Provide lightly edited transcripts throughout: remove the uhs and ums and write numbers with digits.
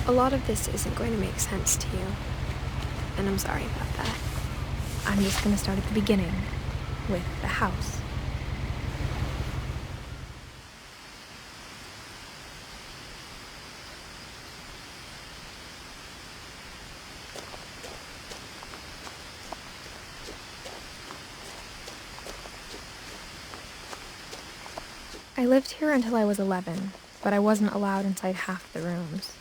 A lot of this isn't going to make sense to you, and I'm sorry about that. I'm just going to start at the beginning, with the house. I lived here until I was 11, but I wasn't allowed inside half the rooms.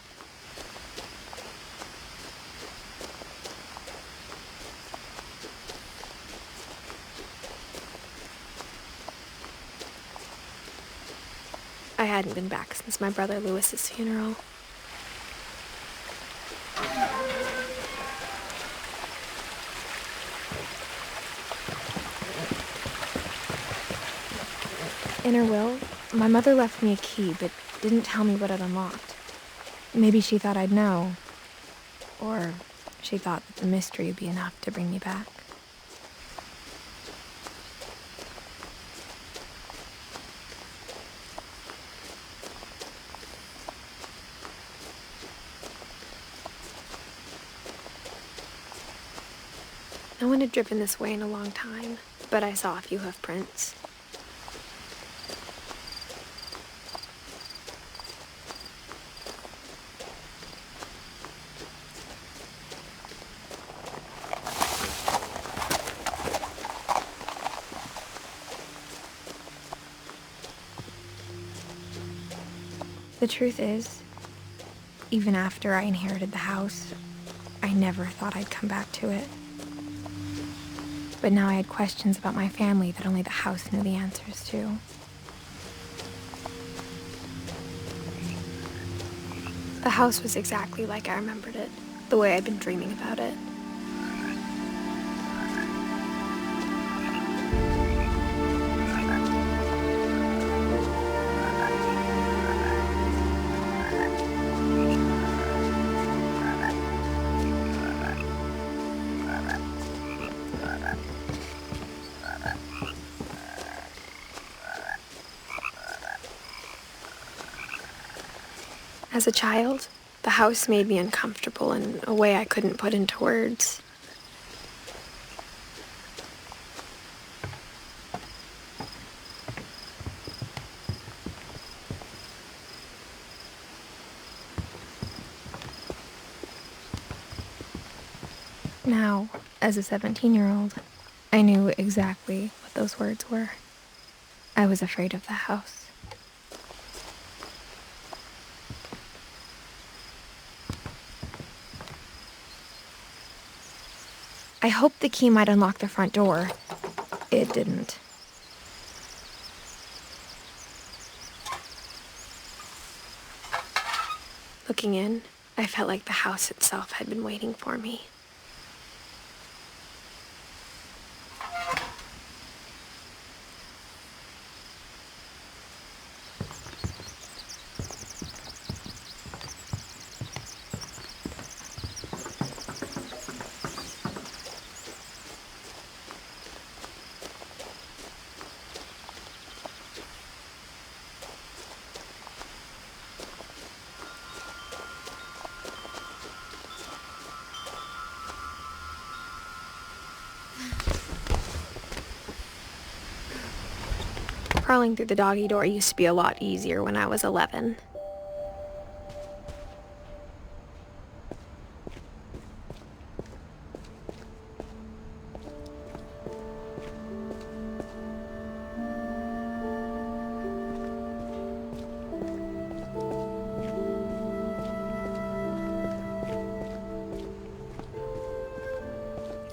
I hadn't been back since my brother Lewis's funeral. In her will, my mother left me a key, but didn't tell me what it unlocked. Maybe she thought I'd know. Or she thought that the mystery would be enough to bring me back. No one had driven this way in a long time, but I saw a few hoof prints. The truth is, even after I inherited the house, I never thought I'd come back to it. But now I had questions about my family that only the house knew the answers to. The house was exactly like I remembered it, the way I'd been dreaming about it. As a child, the house made me uncomfortable in a way I couldn't put into words. Now, as a 17-year-old, I knew exactly what those words were. I was afraid of the house. I hoped the key might unlock the front door. It didn't. Looking in, I felt like the house itself had been waiting for me. Crawling through the doggy door used to be a lot easier when I was 11.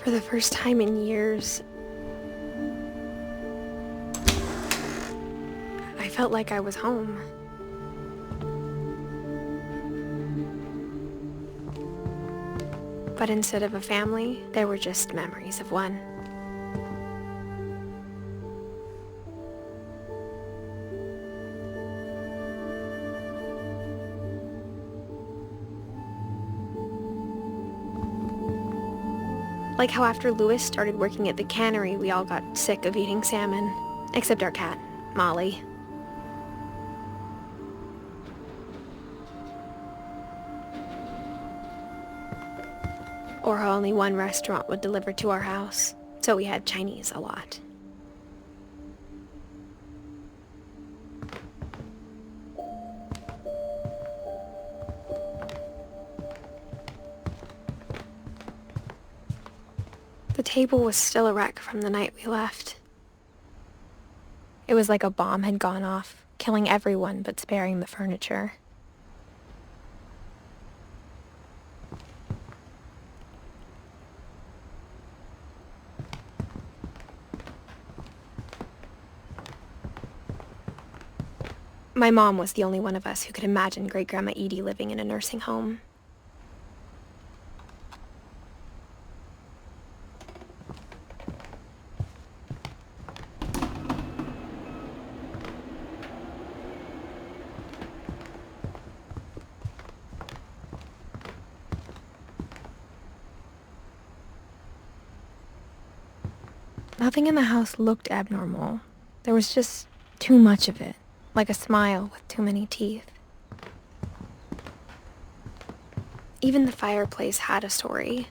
For the first time in years, I felt like I was home. But instead of a family, there were just memories of one. Like how after Lewis started working at the cannery, we all got sick of eating salmon. Except our cat, Molly. or how only one restaurant would deliver to our house, so we had Chinese a lot. The table was still a wreck from the night we left. It was like a bomb had gone off, killing everyone but sparing the furniture. My mom was the only one of us who could imagine Great-Grandma Edie living in a nursing home. Nothing in the house looked abnormal. There was just too much of it, like a smile with too many teeth. Even the fireplace had a story.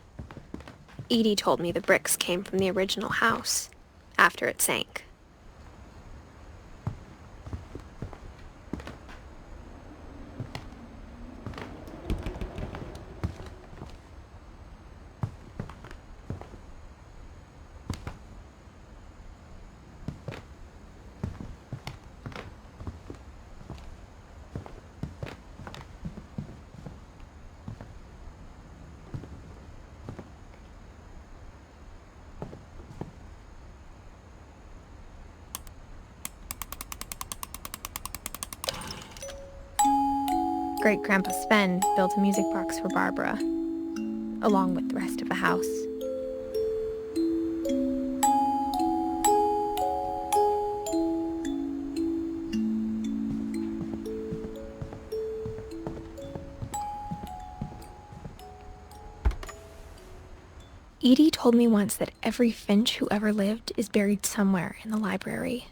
Edie told me the bricks came from the original house, after it sank. Great-Grandpa Sven built a music box for Barbara, along with the rest of the house. Edie told me once that every Finch who ever lived is buried somewhere in the library.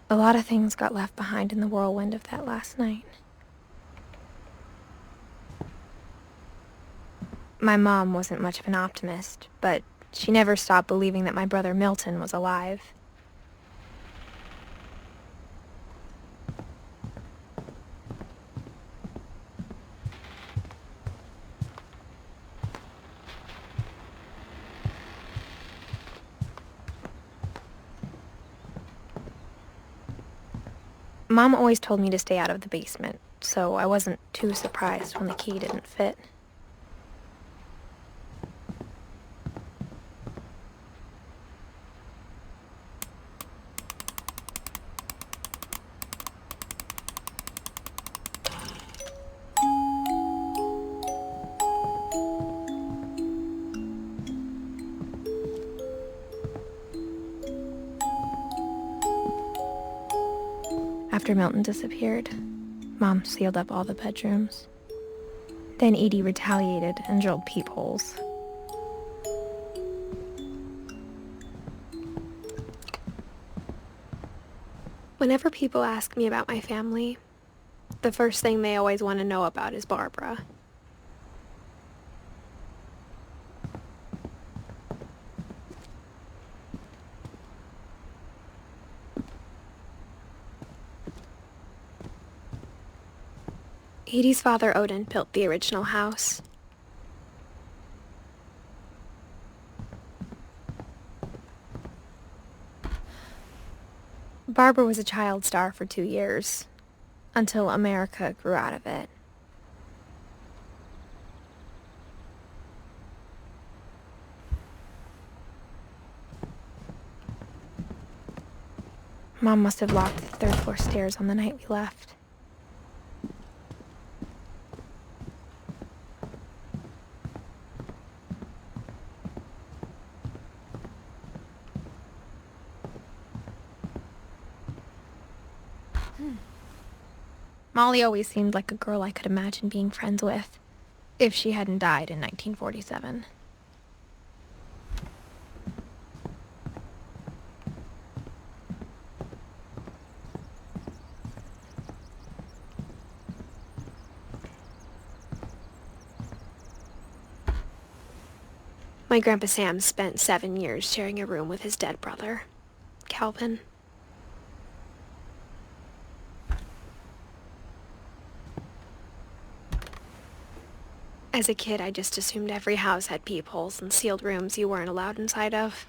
A lot of things got left behind in the whirlwind of that last night. My mom wasn't much of an optimist, but she never stopped believing that my brother Milton was alive. Mom always told me to stay out of the basement, so I wasn't too surprised when the key didn't fit. After Milton disappeared, Mom sealed up all the bedrooms. Then Edie retaliated and drilled peepholes. Whenever people ask me about my family, the first thing they always want to know about is Barbara. Edie's father, Odin, built the original house. Barbara was a child star for 2 years, until America grew out of it. Mom must have locked the third floor stairs on the night we left. Molly always seemed like a girl I could imagine being friends with, if she hadn't died in 1947. My Grandpa Sam spent 7 years sharing a room with his dead brother, Calvin. As a kid, I just assumed every house had peepholes and sealed rooms you weren't allowed inside of.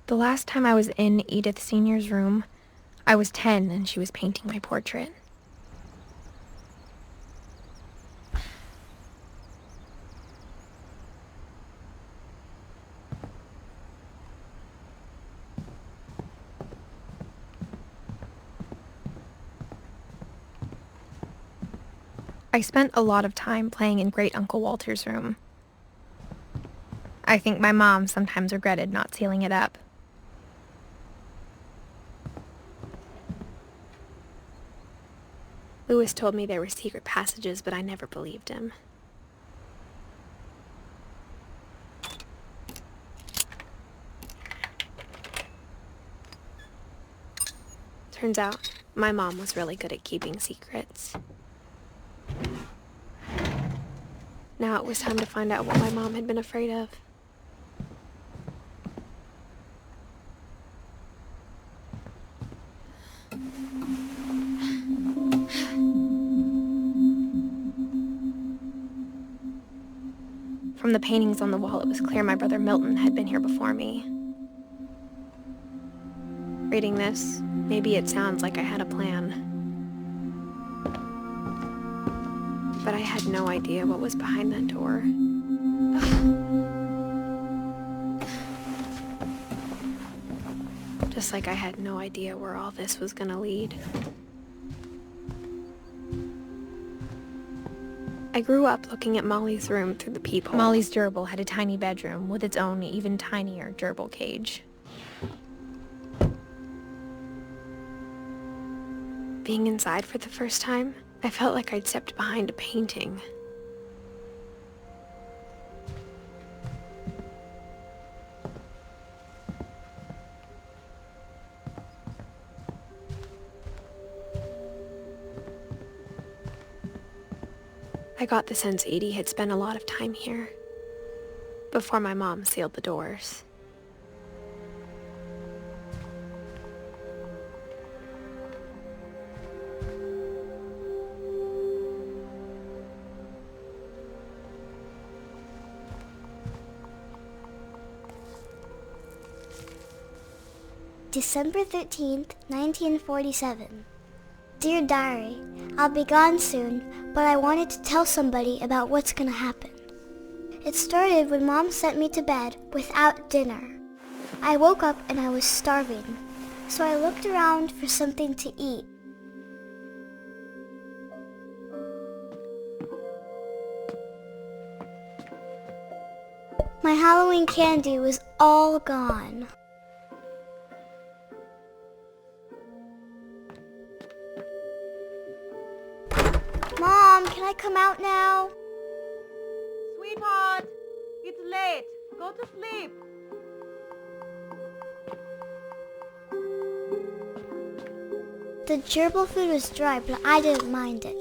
The last time I was in Edith Sr.'s room, I was 10 and she was painting my portrait. I spent a lot of time playing in Great Uncle Walter's room. I think my mom sometimes regretted not sealing it up. Lewis told me there were secret passages, but I never believed him. Turns out, my mom was really good at keeping secrets. Now it was time to find out what my mom had been afraid of. From the paintings on the wall, it was clear my brother Milton had been here before me. Reading this, maybe it sounds like I had a plan. But I had no idea what was behind that door. Just like I had no idea where all this was gonna lead. I grew up looking at Molly's room through the peephole. Molly's gerbil had a tiny bedroom with its own even tinier gerbil cage. Being inside for the first time, I felt like I'd stepped behind a painting. I got the sense Edie had spent a lot of time here, before my mom sealed the doors. December 13th, 1947. Dear Diary, I'll be gone soon, but I wanted to tell somebody about what's gonna happen. It started when Mom sent me to bed without dinner. I woke up and I was starving, so I looked around for something to eat. My Halloween candy was all gone. Mom, can I come out now? Sweetheart, it's late. Go to sleep. The gerbil food was dry, but I didn't mind it.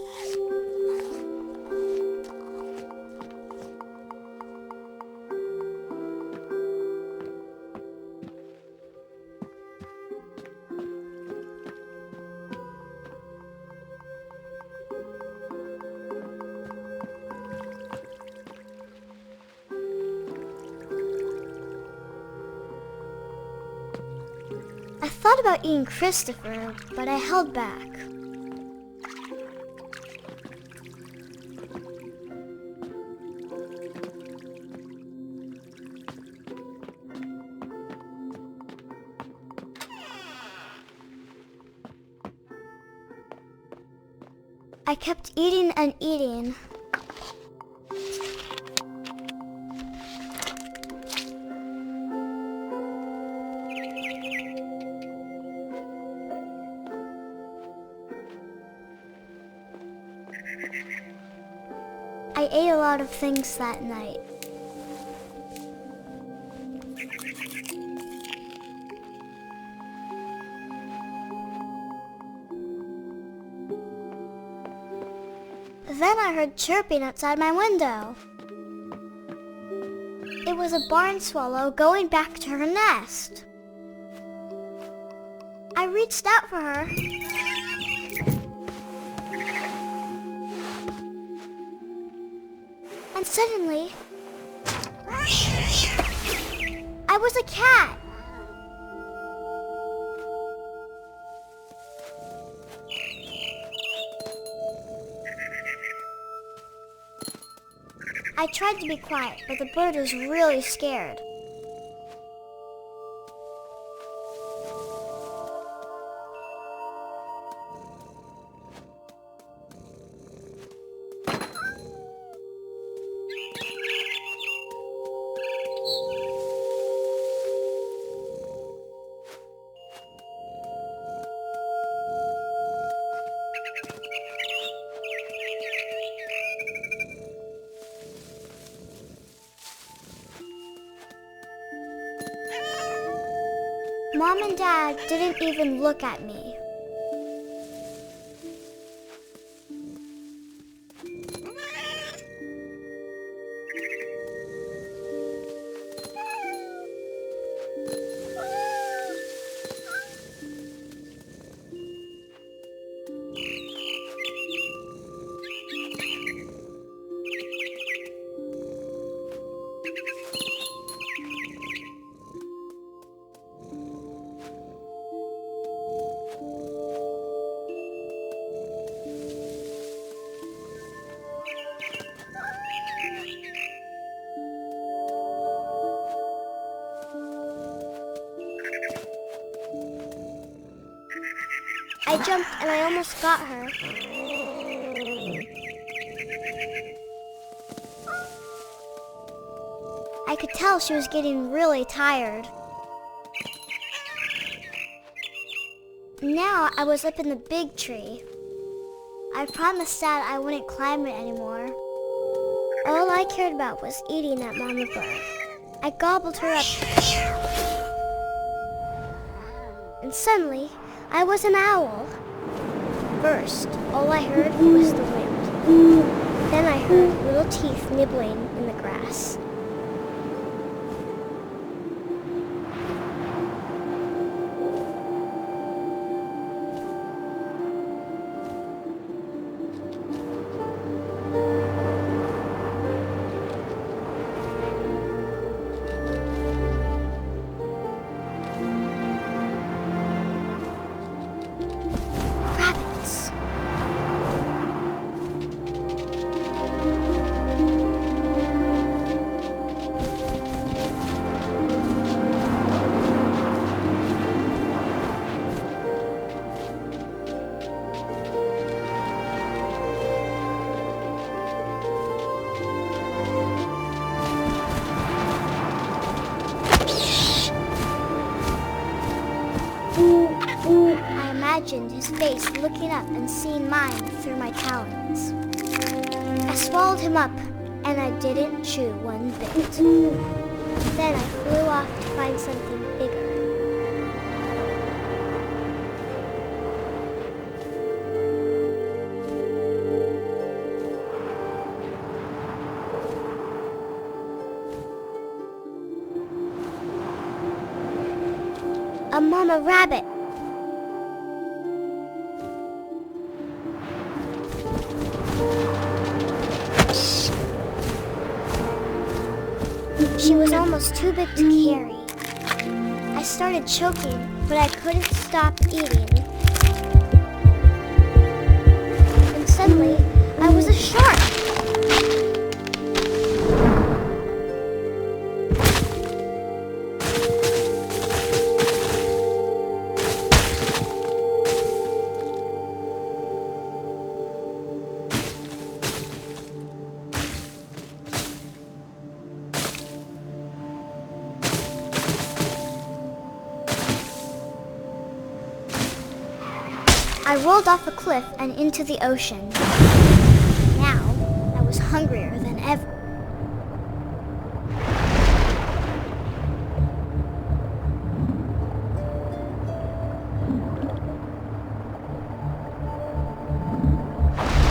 I thought about eating Christopher, but I held back. I kept eating and eating. I ate a lot of things that night. Then I heard chirping outside my window. It was a barn swallow going back to her nest. I reached out for her. And suddenly, I was a cat. I tried to be quiet, but the bird was really scared. Mom and Dad didn't even look at me. I jumped and I almost got her. I could tell she was getting really tired. Now I was up in the big tree. I promised Dad I wouldn't climb it anymore. All I cared about was eating that mama bird. I gobbled her up. And suddenly, I was an owl. First, all I heard was the wind. Then I heard little teeth nibbling in the grass. I imagined his face looking up and seeing mine through my talons. I swallowed him up, and I didn't chew one bit. Then I flew off to find something bigger. A mama rabbit. She was almost too big to carry. I started choking, but I couldn't stop eating. And suddenly, I was a shark. I rolled off a cliff and into the ocean. Now, I was hungrier than ever.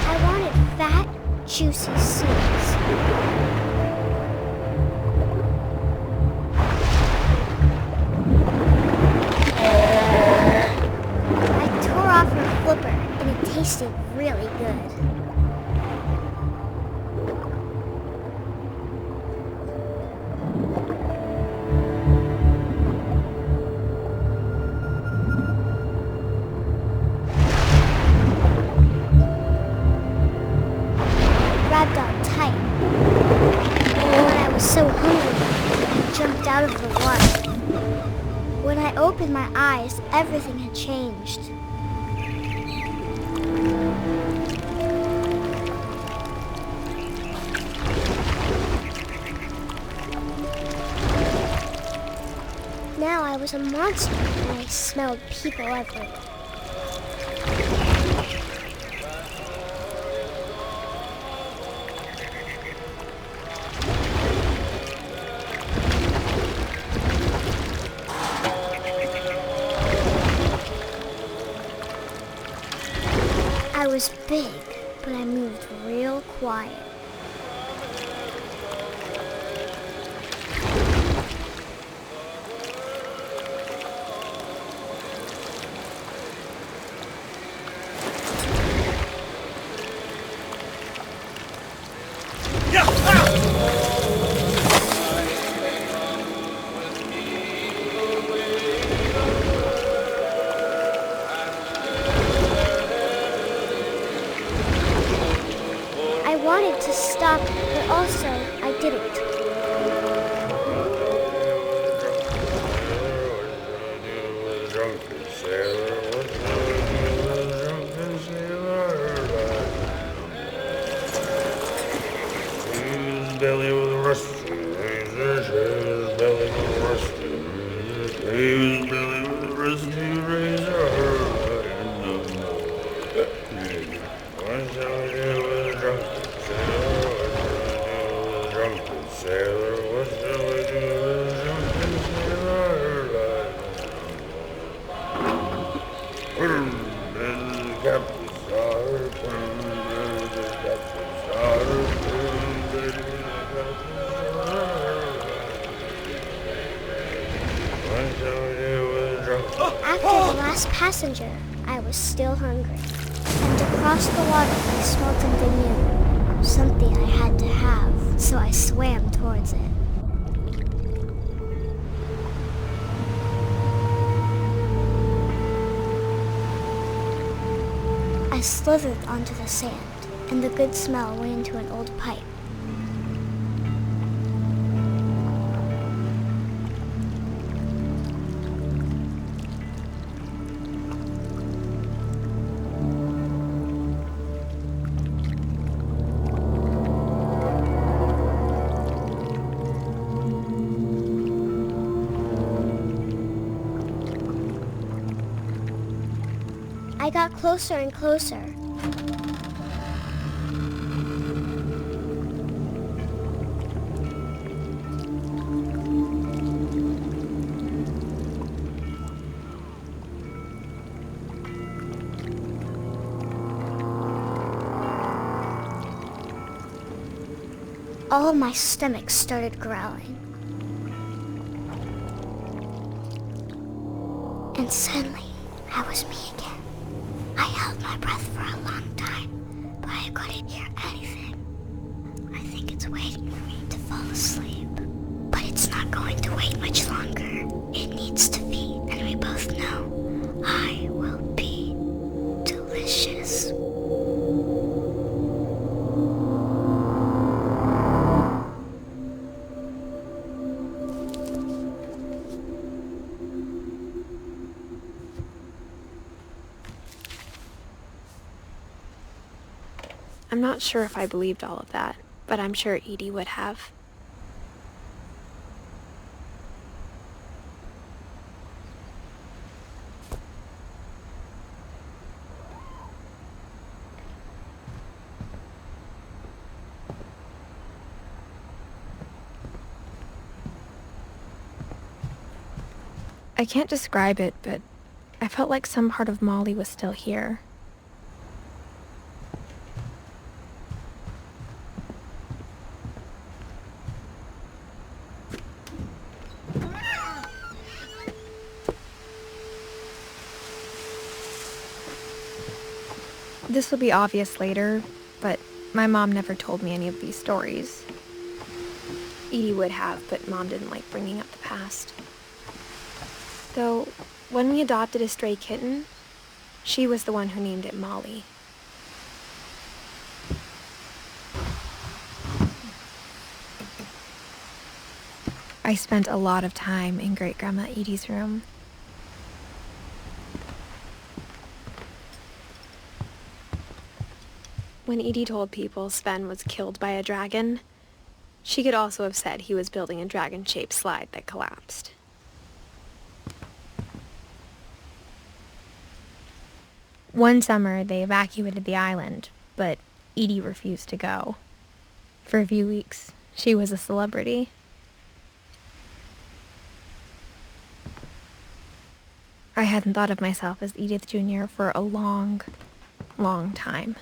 I wanted fat, juicy seeds. I tore off her flipper, and it tasted really good. Grabbed on tight. When I was so hungry, I jumped out of the water. When I opened my eyes, everything had changed. Now I was a monster, and I smelled people everywhere. I was big, but I moved real quiet. I wanted to stop, but also I didn't. Belly with a rusty razor, belly with a rusty razor, his belly with a rusty razor, and no more. What shall we do with a drunken sailor? What shall we do with a drunken sailor? What shall we do with a drunken sailor? The captain's daughter, the captain's daughter. After the last passenger, I was still hungry. And across the water, I smelled something new. Something I had to have, so I swam towards it. I slithered onto the sand, and the good smell went into an old pipe. I got closer and closer. All my stomach started growling. And suddenly, I was me again. I held my breath for a long time, but I couldn't hear anything. I think it's waiting for me to fall asleep. But it's not going to wait much longer. It needs to feed, and we both know I will be delicious. I'm not sure if I believed all of that, but I'm sure Edie would have. I can't describe it, but I felt like some part of Molly was still here. This will be obvious later, but my mom never told me any of these stories. Edie would have, but Mom didn't like bringing up the past. Though, when we adopted a stray kitten, she was the one who named it Molly. I spent a lot of time in Great-Grandma Edie's room. When Edie told people Sven was killed by a dragon, she could also have said he was building a dragon-shaped slide that collapsed. One summer, they evacuated the island, but Edie refused to go. For a few weeks, she was a celebrity. I hadn't thought of myself as Edith Jr. for a long, long time.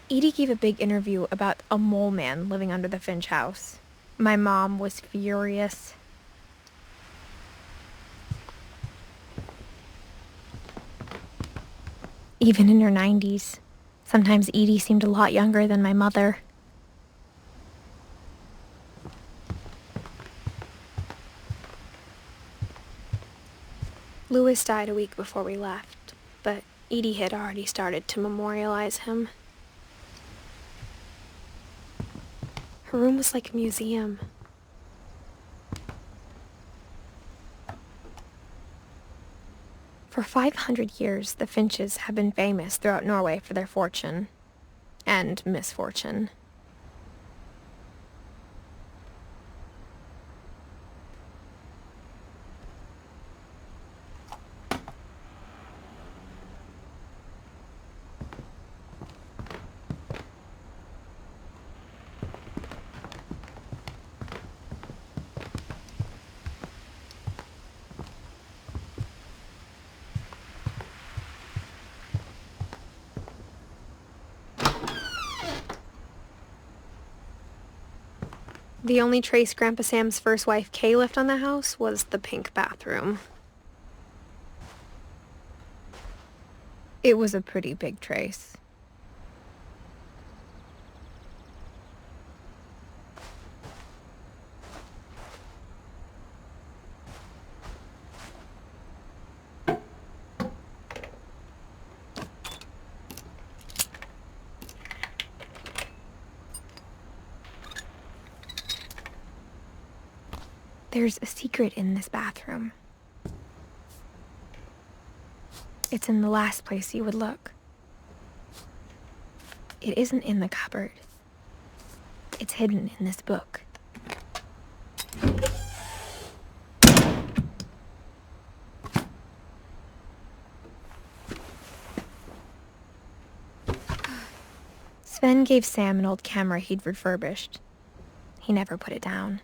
Edie gave a big interview about a mole man living under the Finch house. My mom was furious. Even in her 90s, sometimes Edie seemed a lot younger than my mother. Louis died a week before we left, but Edie had already started to memorialize him. Her room was like a museum. For 500 years, the Finches have been famous throughout Norway for their fortune and misfortune. The only trace Grandpa Sam's first wife, Kay, left on the house was the pink bathroom. It was a pretty big trace. There's a secret in this bathroom. It's in the last place you would look. It isn't in the cupboard. It's hidden in this book. Sven gave Sam an old camera he'd refurbished. He never put it down.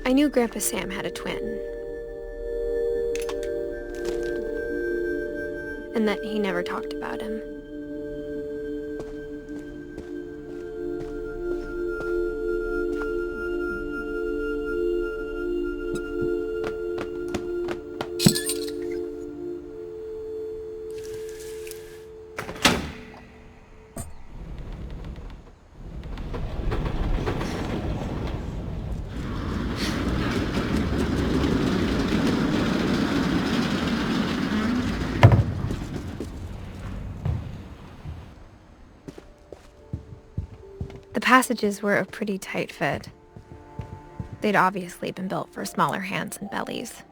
I knew Grandpa Sam had a twin, and that he never talked about him. The passages were a pretty tight fit. They'd obviously been built for smaller hands and bellies.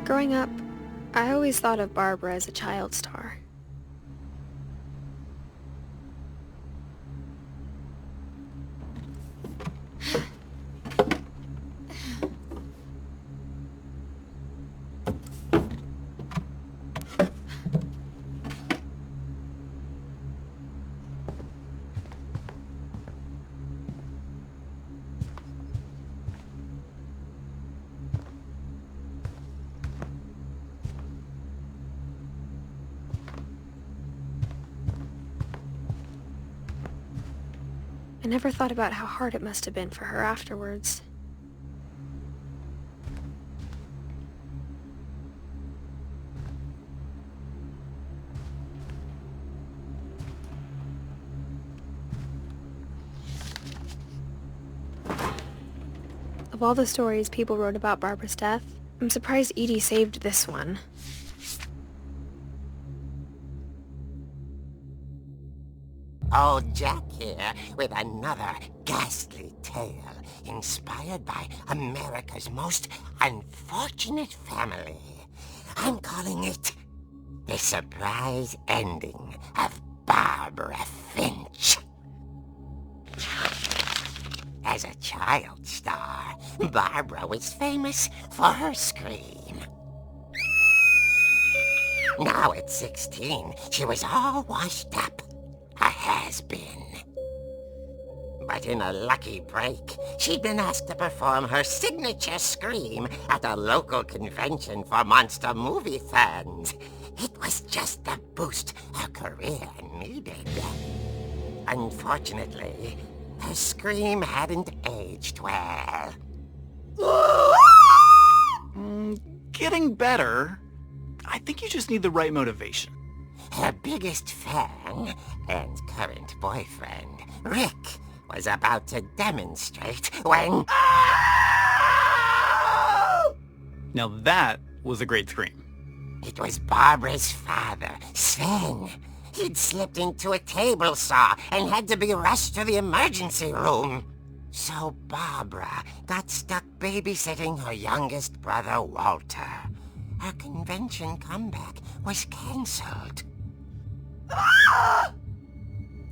Growing up, I always thought of Barbara as a child star. I never thought about how hard it must have been for her afterwards. Of all the stories people wrote about Barbara's death, I'm surprised Edie saved this one. Old Jack here with another ghastly tale inspired by America's most unfortunate family. I'm calling it The Surprise Ending of Barbara Finch. As a child star, Barbara was famous for her scream. Now at 16, she was all washed up. A has-been. But in a lucky break, she'd been asked to perform her signature scream at a local convention for monster movie fans. It was just the boost her career needed. Unfortunately, her scream hadn't aged well. Getting better. I think you just need the right motivation. Her biggest fan and current boyfriend, Rick, was about to demonstrate when... Now that was a great scream. It was Barbara's father, Sven. He'd slipped into a table saw and had to be rushed to the emergency room. So Barbara got stuck babysitting her youngest brother, Walter. Her convention comeback was cancelled.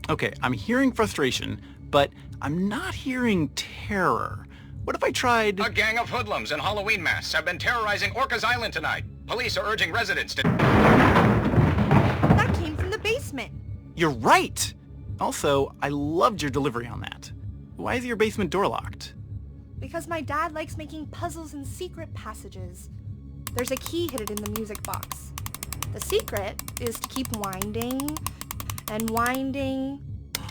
Okay, I'm hearing frustration, but I'm not hearing terror. What if I tried... A gang of hoodlums in Halloween masks have been terrorizing Orcas Island tonight. Police are urging residents to... That came from the basement. You're right! Also, I loved your delivery on that. Why is your basement door locked? Because my dad likes making puzzles and secret passages. There's a key hidden in the music box. The secret is to keep winding and winding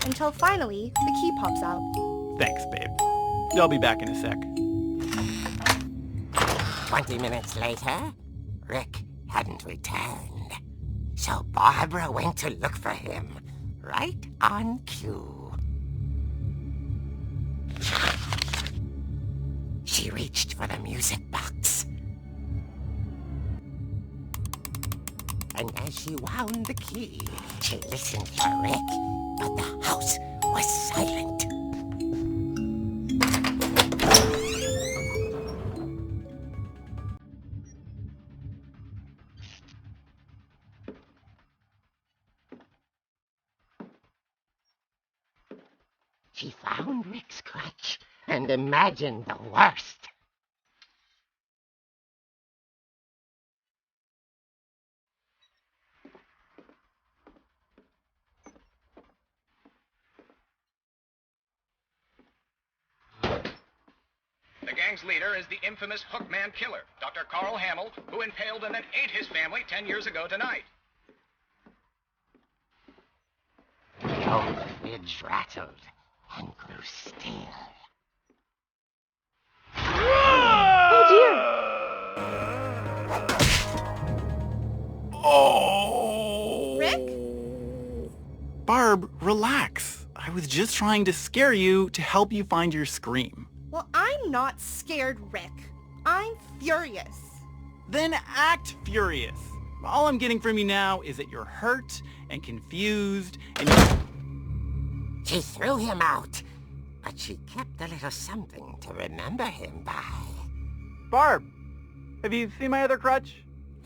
until finally the key pops out. Thanks, babe. I'll be back in a sec. 20 minutes later, Rick hadn't returned. So Barbara went to look for him, right on cue. She reached for the music box. And as she wound the key, she listened for Rick, but the house was silent. She found Rick's crutch and imagined the worst. The gang's leader is the infamous Hookman killer, Dr. Carl Hamill, who impaled and then ate his family 10 years ago tonight. The old fridge rattled and grew still. Oh! Rick? Barb, relax. I was just trying to scare you to help you find your scream. Well, I'm not scared, Rick. I'm furious. Then act furious. All I'm getting from you now is that you're hurt and confused and She threw him out, but she kept a little something to remember him by. Barb, have you seen my other crutch?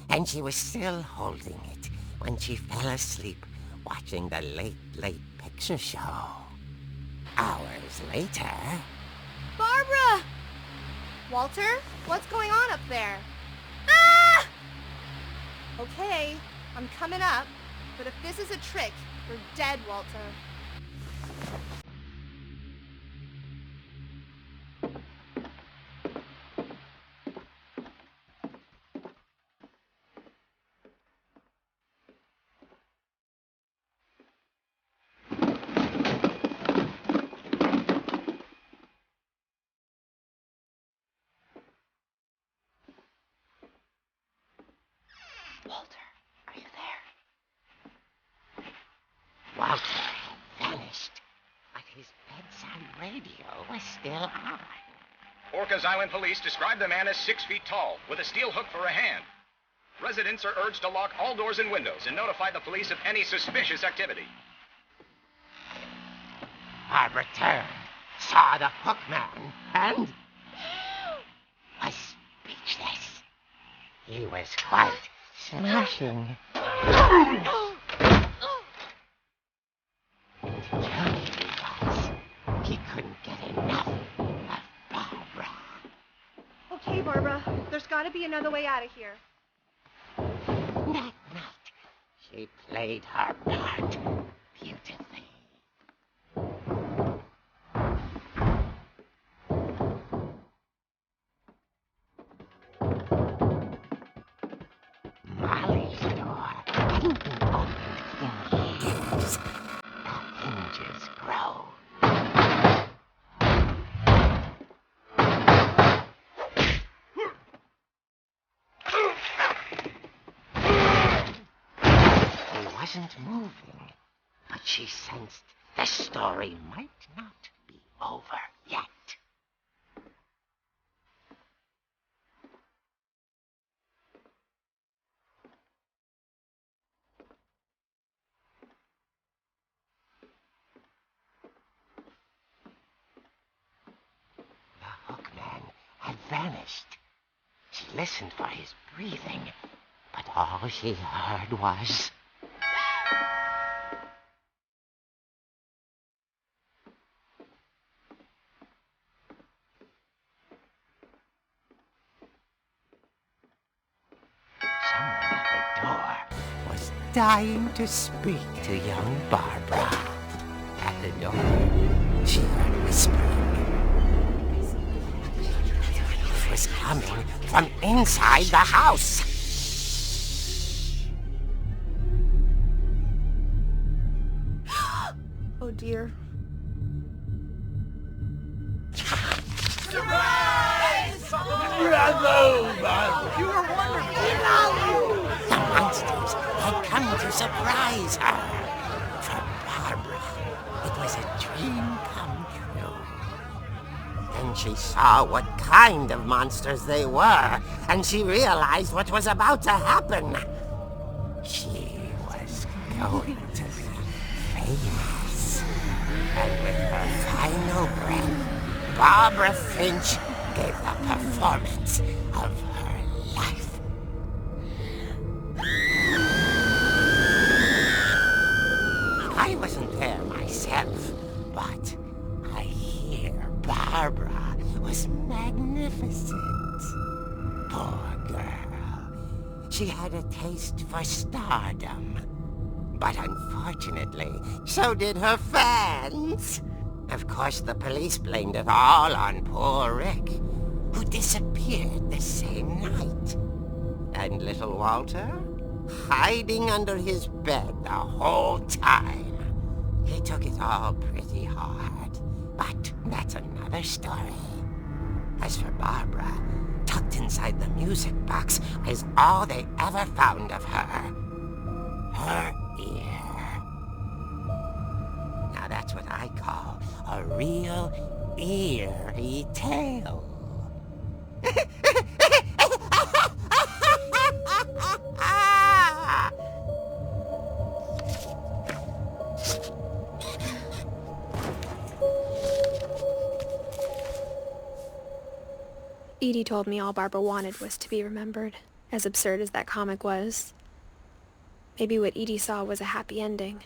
And she was still holding it when she fell asleep watching the Late Late Picture Show. Hours later... Barbara! Walter, what's going on up there? Ah! Okay, I'm coming up, but if this is a trick, you're dead, Walter. Walter had vanished, but his bedside radio was still on. Orcas Island police describe the man as 6 feet tall, with a steel hook for a hand. Residents are urged to lock all doors and windows and notify the police of any suspicious activity. Barbara turned, saw the hook man, and was speechless. He was quite smashing. He couldn't get enough of Barbara. Okay, Barbara, there's got to be another way out of here. That night, she played her part beautifully. Molly's door hadn't been opened in years. The hinges groaned. He wasn't moving, but she sensed the story might not be over yet. The hookman had vanished. She listened for his breathing, but all she heard was... someone at the door was dying to speak to young Barbara. At the door, she heard whispering. It was coming from inside the house. Oh, dear. The monsters had come to surprise her. For Barbara, it was a dream come true. Then she saw what kind of monsters they were, and she realized what was about to happen. She was going to be famous. And with her final breath, Barbara Finch gave the performance of her life. I wasn't there myself, but I hear Barbara was magnificent. Poor girl. She had a taste for stardom. But unfortunately, so did her fans. Of course, the police blamed it all on poor Rick, who disappeared the same night. And little Walter? Hiding under his bed the whole time. He took it all pretty hard, but that's another story. As for Barbara, tucked inside the music box is all they ever found of her. real eerie tale. Edie told me all Barbara wanted was to be remembered, as absurd as that comic was. Maybe what Edie saw was a happy ending.